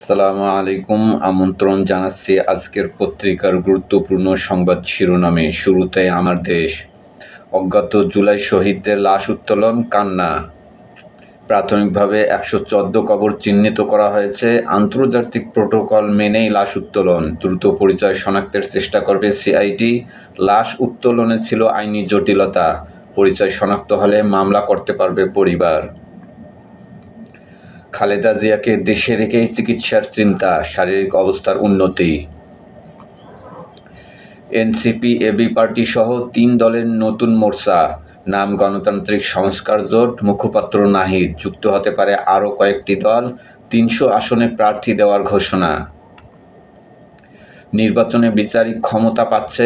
আসসালামু আলাইকুম। আমন্ত্রণ জানাচ্ছি আজকের পত্রিকার গুরুত্বপূর্ণ সংবাদ শিরোনামে। শুরুতে আমার দেশ। অজ্ঞাত জুলাই শহীদদের লাশ উত্তোলন, কান্না। প্রাথমিকভাবে ১১৪ কবর চিহ্নিত করা হয়েছে। আন্তর্জাতিক প্রোটোকল মেনেই লাশ উত্তোলন। দ্রুত পরিচয় শনাক্তের চেষ্টা করবে সিআইডি। লাশ উত্তোলনে ছিল আইনি জটিলতা। পরিচয় শনাক্ত হলে মামলা করতে পারবে পরিবার। খালেদা জিয়াকে দেশে রেখেই চিকিৎসার চিন্তা, শারীরিক অবস্থার উন্নতি। এনসিপি এবি পার্টি সহ ৩ দলের নতুন মোর্চা, নাম গণতান্ত্রিক সংস্কার জোট। মুখপাত্র নাহিদ, যুক্ত হতে পারে আরও কয়েকটি দল। ৩০০ আসনে প্রার্থী দেওয়ার ঘোষণা। নির্বাচনে বিচারিক ক্ষমতা পাচ্ছে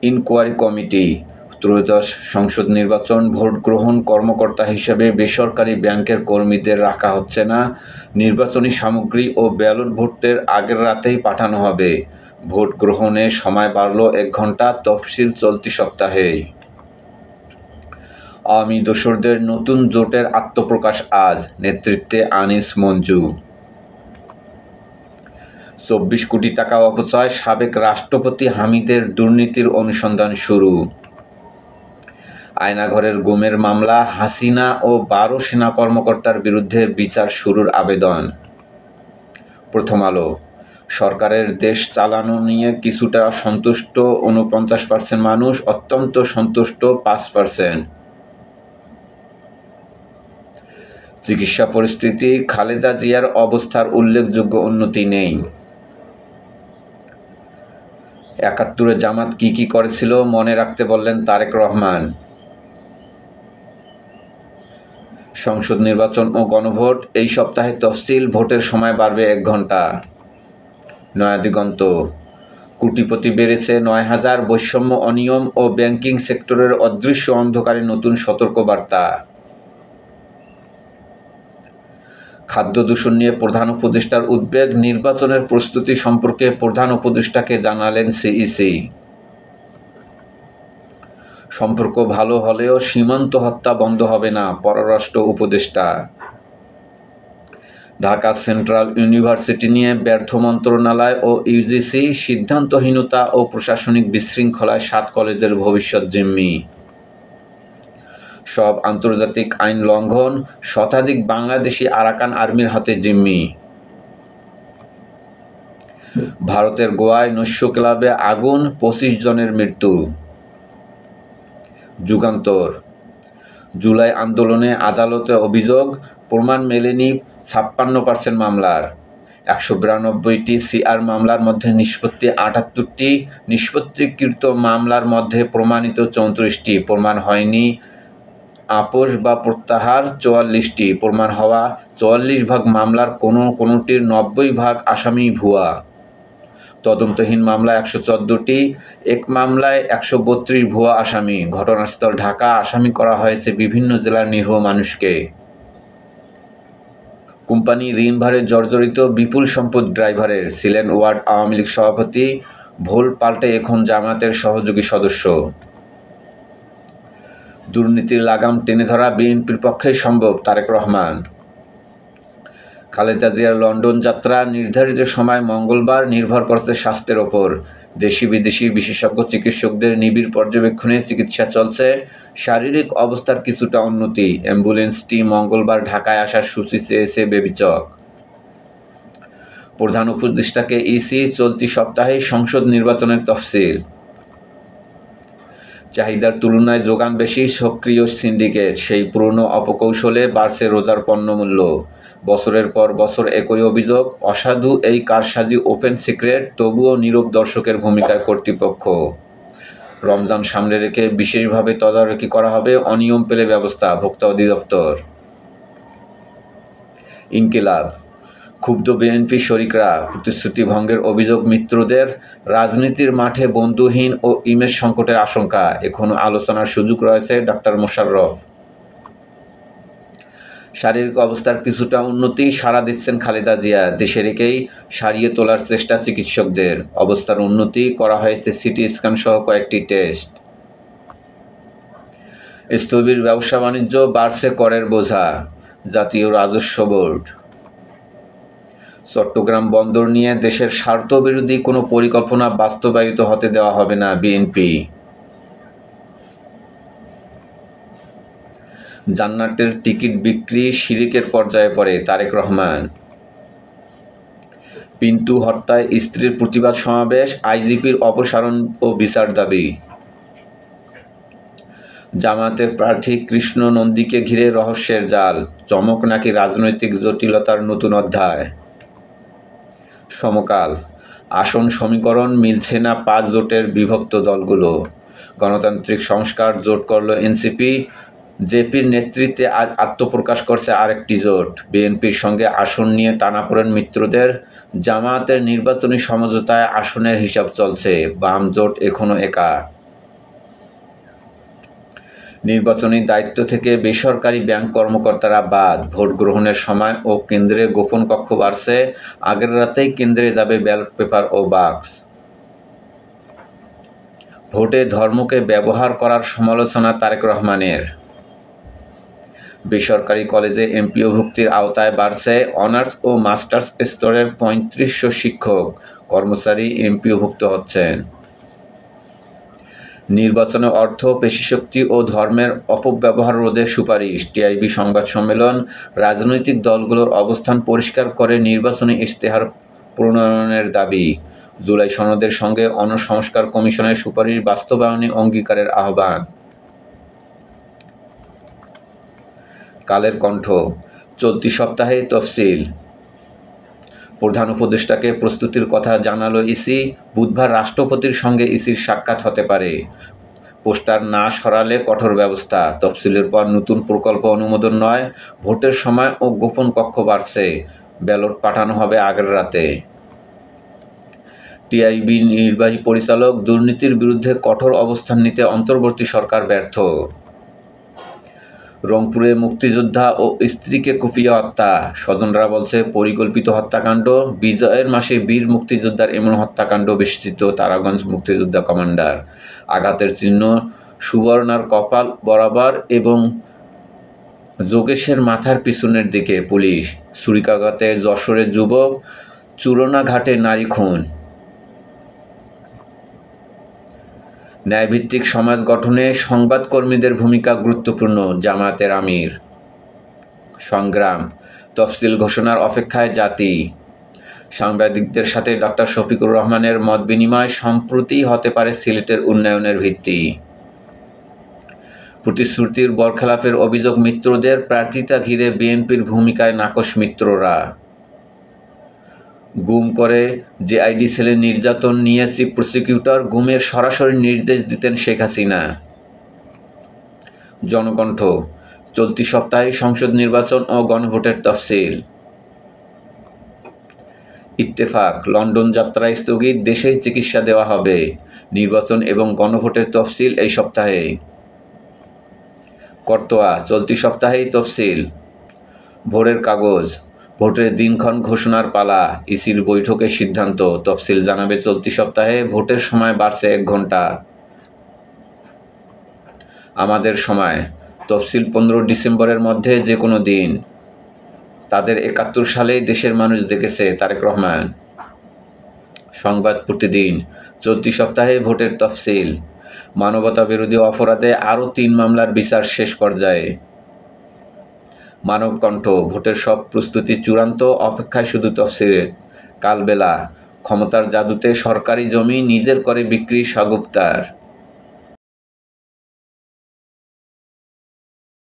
ইনকোয়ারি কমিটি। ত্রয়োদশ সংসদ নির্বাচন, ভোট গ্রহণ কর্মকর্তা হিসেবে বেসরকারি ব্যাংকের কর্মীদের রাখা হচ্ছে না। নির্বাচনী সামগ্রী ও ব্যালট ভোটের আগের রাতেই পাঠানো হবে। ভোট গ্রহণের সময় বাড়ল ১ ঘণ্টা, তফসিল চলতি সপ্তাহেই। আওয়ামী দোসরদের নতুন জোটের আত্মপ্রকাশ আজ, নেতৃত্বে আনিস মঞ্জু। ২৪ কোটি টাকা অপচয়, সাবেক রাষ্ট্রপতি হামিদের দুর্নীতির অনুসন্ধান শুরু। আয়নাঘরের গুমের মামলা, হাসিনা ও ১২ সেনা কর্মকর্তার বিরুদ্ধে বিচার শুরুর আবেদন। প্রথম আলো। সরকারের দেশ চালানো নিয়ে কিছুটা সন্তুষ্ট ৪৯% মানুষ, অত্যন্ত সন্তুষ্ট ৫%। চিকিৎসা পরিস্থিতি, খালেদা জিয়ার অবস্থার উল্লেখযোগ্য উন্নতি নেই। ৭১-এ জামাত কি করেছিল মনে রাখতে বললেন তারেক রহমান। সংসদ নির্বাচন ও গণভোট, এই সপ্তাহে তফসিল, ভোটের সময় বাড়বে ১ ঘণ্টা। নয়াদিগন্ত। কোটিপতি বেড়েছে ৯,০০০, বৈষম্য, অনিয়ম ও ব্যাংকিং সেক্টরের অদৃশ্য অন্ধকারে নতুন সতর্কবার্তা। খাদ্য দূষণ নিয়ে প্রধান উপদেষ্টার উদ্বেগ, নির্বাচনের প্রস্তুতি সম্পর্কে প্রধান উপদেষ্টাকে জানালেন সিইসি। সম্পর্ক ভালো হলেও সীমান্ত হত্যা বন্ধ হবে না, পররাষ্ট্র উপদেষ্টা। ঢাকা সেন্ট্রাল ইউনিভার্সিটি নিয়ে ব্যর্থ মন্ত্রণালয় ও ইউজিসি, সিদ্ধান্তহীনতা ও প্রশাসনিক বিশৃঙ্খলায় ৭ কলেজের ভবিষ্যৎ জিম্মি। সব আন্তর্জাতিক আইন লঙ্ঘন, শতাধিক বাংলাদেশি আরাকান আর্মির হাতে জিম্মি। ভারতের গোয়ায় নৈশ ক্লাবে আগুন, ২৫ জনের মৃত্যু। যুগান্তর। জুলাই আন্দোলনে আদালতে অভিযোগ, প্রমাণ মেলেনি ৫৬% মামলার। ১৯২টি সিআর মামলার মধ্যে নিষ্পত্তি ৭৮টি, নিষ্পত্তিকৃত মামলার মধ্যে প্রমাণিত ৩৪টি, প্রমাণ হয়নি আপোষ বা প্রত্যাহার ৪৪টি, প্রমাণ হওয়া ৪৪% মামলার কোনোটির ৯০% আসামি ভুয়া। তদন্তহীন মামলা ১১৪টি, এক মামলায় ১৩২ ভুয়া আসামি। ঘটনাস্থল ঢাকা, আসামি করা হয়েছে বিভিন্ন জেলার নিরীহ মানুষকে। কোম্পানি ঋণভারে জর্জরিত, বিপুল সম্পদ ড্রাইভারের, ছিলেন ওয়ার্ড আওয়ামী লীগ সভাপতি, ভোল পাল্টে এখন জামায়াতের সহযোগী সদস্য। দুর্নীতির লাগাম টেনে ধরা বিএনপির পক্ষেই সম্ভব, তারেক রহমান। খালেদা জিয়ার লন্ডন যাত্রা, নির্ধারিত সময় মঙ্গলবার, নির্ভর করছে স্বাস্থ্যের ওপর। দেশি বিদেশি বিশেষজ্ঞ চিকিৎসকদের নিবিড় পর্যবেক্ষণে চিকিৎসা চলছে। শারীরিক অবস্থার কিছুটা উন্নতি। অ্যাম্বুলেন্সটি মঙ্গলবার ঢাকায় আসার সূচি চেয়েছে বেবিচক। প্রধান উপদেষ্টাকে ইসি, চলতি সপ্তাহেই সংসদ নির্বাচনের তফসিল। চাহিদার তুলনায় যোগান বেশি, সক্রিয় সিন্ডিকেট, সেই পুরনো অপকৌশলে বাড়ছে রোজার পণ্যমূল্য। বছরের পর বছর একই অভিযোগ, অসাধু এই কারসাজি ওপেন সিক্রেট, তবুও নীরব দর্শকের ভূমিকায় কর্তৃপক্ষ। রমজান সামনে রেখে বিশেষভাবে তদারকি করা হবে, অনিয়ম পেলে ব্যবস্থা, ভোক্তা অধিদপ্তর। ইনকিলাব। ক্ষুব্ধ বিএনপি শরিকরা, প্রতিশ্রুতি ভঙ্গের অভিযোগ মিত্রদের। রাজনীতির মাঠে বন্ধুহীন ও ইমেজ সংকটের আশঙ্কা, এখনো আলোচনার সুযোগ রয়েছে, ডক্টর মোশাররফ। শারীরিক অবস্থার কিছুটা উন্নতি, সাড়া দিচ্ছেন খালেদা জিয়া, দেশে রেখেই সারিয়ে তোলার চেষ্টা চিকিৎসকদের। অবস্থার উন্নতি, করা হয়েছে সিটি স্ক্যান সহ কয়েকটি টেস্ট। স্থবির ব্যবসা বাণিজ্য, বাড়ছে করের বোঝা, জাতীয় রাজস্ব বোর্ড। চট্টগ্রাম বন্দর নিয়ে দেশের স্বার্থবিরোধী কোনো পরিকল্পনা বাস্তবায়িত হতে দেওয়া হবে না বিএনপি। জান্নাতের টিকিট বিক্রি শিরিকের পর্যায়ে পড়ে তারেক রহমান। পিন্টু হত্যায় স্ত্রীর প্রতিবাদ সমাবেশ, আইজিপির অপসারণ ও বিচার দাবি। জামায়াতের প্রার্থী কৃষ্ণ নন্দীকে ঘিরে রহস্যের জাল, চমক নাকি রাজনৈতিক জটিলতার নতুন অধ্যায়। সমকাল, আসন সমীকরণ মিলছে না 5 জোটের বিভক্ত দলগুলো। গণতান্ত্রিক সংস্কার জোট করল এনসিপি, জেপির নেতৃত্বে আজ আত্মপ্রকাশ করছে আরেকটি জোট। বিএনপির সঙ্গে আসন নিয়ে টানাপোড়েন মিত্রদের, জামায়াতের নির্বাচনী সমঝোতায় আসনের হিসাব চলছে, বাম জোট এখনো একা। নির্বাচনী দায়িত্ব থেকে বেসরকারি ব্যাংক কর্মকর্তারা বাদ, ভোট গ্রহণের সময় ও কেন্দ্রে গোপন কক্ষ বাড়ছে, আগের রাতেই কেন্দ্রে যাবে ব্যালট পেপার ও বাক্স। ভোটে ধর্মকে ব্যবহার করার সমালোচনা তারেক রহমানের। বেসরকারি কলেজে এমপিও ভুক্তির আওতায় বাড়ছে অনার্স ও মাস্টার্স স্তরের ৩৫০০ শিক্ষক কর্মচারী এমপিওভুক্ত হচ্ছেন। নির্বাচনে অর্থ, পেশিশক্তি ও ধর্মের অপব্যবহার রোধে সুপারিশ। টিআইবি সংবাদ সম্মেলন, রাজনৈতিক দলগুলোর অবস্থান পরিষ্কার করে নির্বাচনী ইশতেহার প্রণয়নের দাবি। জুলাই সনদের সঙ্গে সংস্কার কমিশনের সুপারিশ বাস্তবায়নে অঙ্গীকারের আহ্বান। কালের কণ্ঠ, চলতি সপ্তাহে তফসিল। প্রধান উপদেষ্টাকে প্রস্তুতির কথা জানালো ইসি, বুধবার রাষ্ট্রপতির সঙ্গে ইসির সাক্ষাৎ হতে পারে। পোস্টার না সরালে কঠোর ব্যবস্থা। তফসিলের পর নতুন প্রকল্প অনুমোদন নয়, ভোটের সময় ও গোপন কক্ষ বাড়ছে, ব্যালট পাঠানো হবে আগের রাতে। টিআইবি নির্বাহী পরিচালক, দুর্নীতির বিরুদ্ধে কঠোর অবস্থান নিতে অন্তর্বর্তী সরকার ব্যর্থ। রংপুরে মুক্তিযোদ্ধা ও স্ত্রীকে কুপিয়ে হত্যা, স্বজনরা বলছে পরিকল্পিত হত্যাকাণ্ড। বিজয়ের মাসে বীর মুক্তিযোদ্ধার এমন হত্যাকাণ্ড বিস্মিত তারাগঞ্জ মুক্তিযোদ্ধা কমান্ডার। আঘাতের চিহ্ন সুবর্ণার কপাল বরাবর এবং যোগেশের মাথার পিছনের দিকে। পুলিশ ছুরিকাঘাতে যশোরে যুবক, চুরনাঘাটে নারী খুন। ন্যায়ভিত্তিক সমাজ গঠনে সংবাদকর্মীদের ভূমিকা গুরুত্বপূর্ণ, জামায়াতের আমির। সংগ্রাম, তফসিল ঘোষণার অপেক্ষায় জাতি। সাংবাদিকদের সাথে ডক্টর শফিকুর রহমানের মত বিনিময়, সম্প্রতি হতে পারে সিলেটের উন্নয়নের ভিত্তি। প্রতিশ্রুতির বরখেলাপের অভিযোগ মিত্রদের, প্রার্থিতা ঘিরে বিএনপির ভূমিকায় নাকশ মিত্ররা। গুম করে জেআইডি সেলে নির্যাতন নিয়ে চিফ প্রসিকিউটর, গুমের সরাসরি নির্দেশ দিতেন শেখ হাসিনা। জনকণ্ঠ, চলতি সপ্তাহে সংসদ নির্বাচন ও গণভোটের তফসিল। ইত্তেফাক, লন্ডন যাত্রা স্থগিত, দেশেই চিকিৎসা দেওয়া হবে। নির্বাচন এবং গণভোটের তফসিল এই সপ্তাহে। করতোয়া, চলতি সপ্তাহেই তফসিল। ভোরের কাগজ, ভোটের দিনক্ষণ ঘোষণার পালা, ইসির বৈঠকে সিদ্ধান্ত, তফসিল জানাবে চলতি সপ্তাহে। ভোটের সময় বাড়ছে 1 ঘন্টা। আমাদের সময়, তফসিল 15 ডিসেম্বরের মধ্যে যে কোনো দিন। তাদের 71 সালেই দেশের মানুষ দেখেছে, তারেক রহমান। সংবাদ প্রতিদিন, চলতি সপ্তাহে ভোটের তফসিল। মানবতা বিরোধী অপরাধে আরও 3 মামলার বিচার শেষ পর্যায়ে। মানবকণ্ঠ, ভোটের সব প্রস্তুতি চূড়ান্ত, অপেক্ষায় শুধু তফসিলের। কালবেলা, ক্ষমতার জাদুতে সরকারি জমি নিজের করে বিক্রি শাগুফতার।